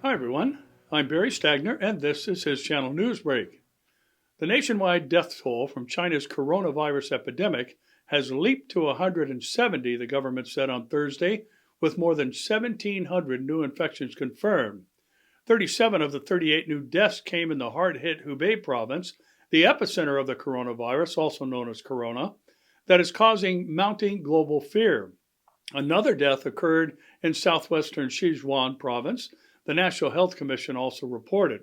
Hi everyone, I'm Barry Stagner and this is his channel Newsbreak. The nationwide death toll from China's coronavirus epidemic has leaped to 170, the government said on Thursday, with more than 1,700 new infections confirmed. 37 of the 38 new deaths came in the hard-hit Hubei province, the epicenter of the coronavirus, also known as corona, that is causing mounting global fear. Another death occurred in southwestern Sichuan province, the National Health Commission also reported.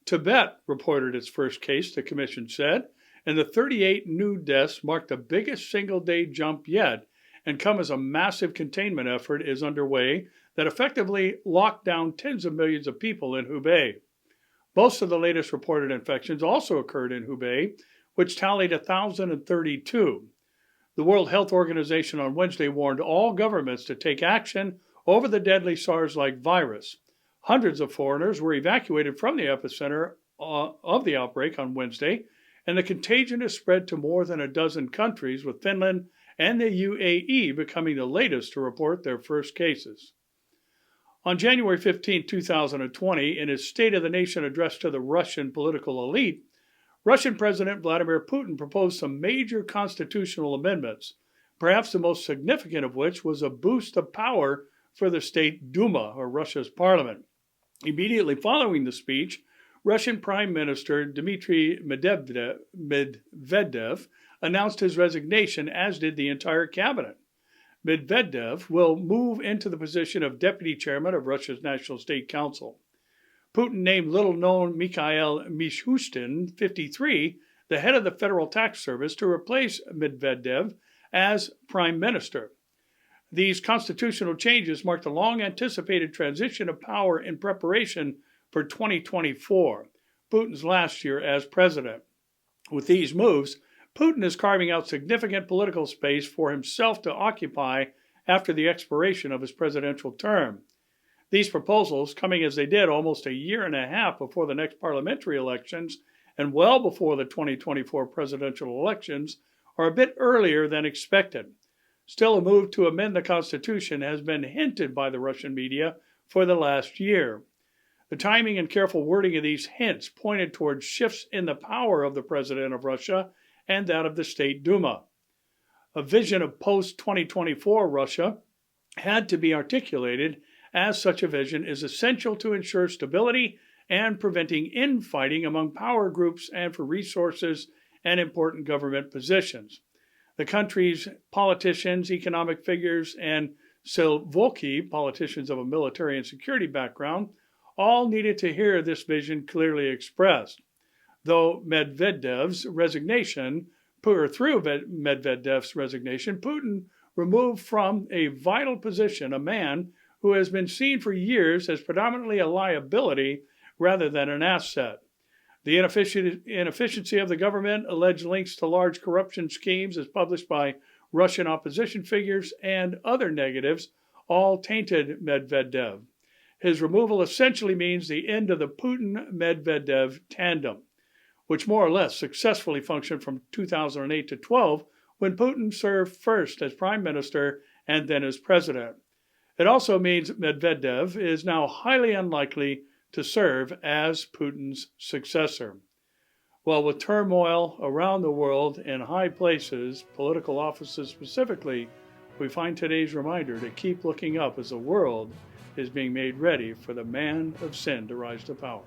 Tibet reported its first case, the commission said, and the 38 new deaths marked the biggest single-day jump yet and come as a massive containment effort is underway that effectively locked down tens of millions of people in Hubei. Most of the latest reported infections also occurred in Hubei, which tallied 1,032. The World Health Organization on Wednesday warned all governments to take action over the deadly SARS-like virus. Hundreds of foreigners were evacuated from the epicenter of the outbreak on Wednesday, and the contagion has spread to more than a dozen countries, with Finland and the UAE becoming the latest to report their first cases. On January 15, 2020, in his State of the Nation address to the Russian political elite, Russian President Vladimir Putin proposed some major constitutional amendments, perhaps the most significant of which was a boost of power for the State Duma, or Russia's parliament. Immediately following the speech, Russian Prime Minister Dmitry Medvedev announced his resignation, as did the entire cabinet. Medvedev will move into the position of deputy chairman of Russia's National State Council. Putin named little-known Mikhail Mishustin, 53, the head of the Federal Tax Service, to replace Medvedev as prime minister. These constitutional changes mark the long-anticipated transition of power in preparation for 2024, Putin's last year as president. With these moves, Putin is carving out significant political space for himself to occupy after the expiration of his presidential term. These proposals, coming as they did almost a year and a half before the next parliamentary elections and well before the 2024 presidential elections, are a bit earlier than expected. Still, a move to amend the Constitution has been hinted by the Russian media for the last year. The timing and careful wording of these hints pointed towards shifts in the power of the President of Russia and that of the State Duma. A vision of post-2024 Russia had to be articulated, as such a vision is essential to ensure stability and preventing infighting among power groups and for resources and important government positions. The country's politicians, economic figures, and Silvoki, politicians of a military and security background, all needed to hear this vision clearly expressed. Through Medvedev's resignation, Putin removed from a vital position a man who has been seen for years as predominantly a liability rather than an asset. The inefficiency of the government, alleged links to large corruption schemes as published by Russian opposition figures, and other negatives all tainted Medvedev. His removal essentially means the end of the Putin-Medvedev tandem, which more or less successfully functioned from 2008 to 12, when Putin served first as prime minister and then as president. It also means Medvedev is now highly unlikely to serve as Putin's successor. Well, with turmoil around the world in high places, political offices specifically, we find today's reminder to keep looking up as the world is being made ready for the man of sin to rise to power.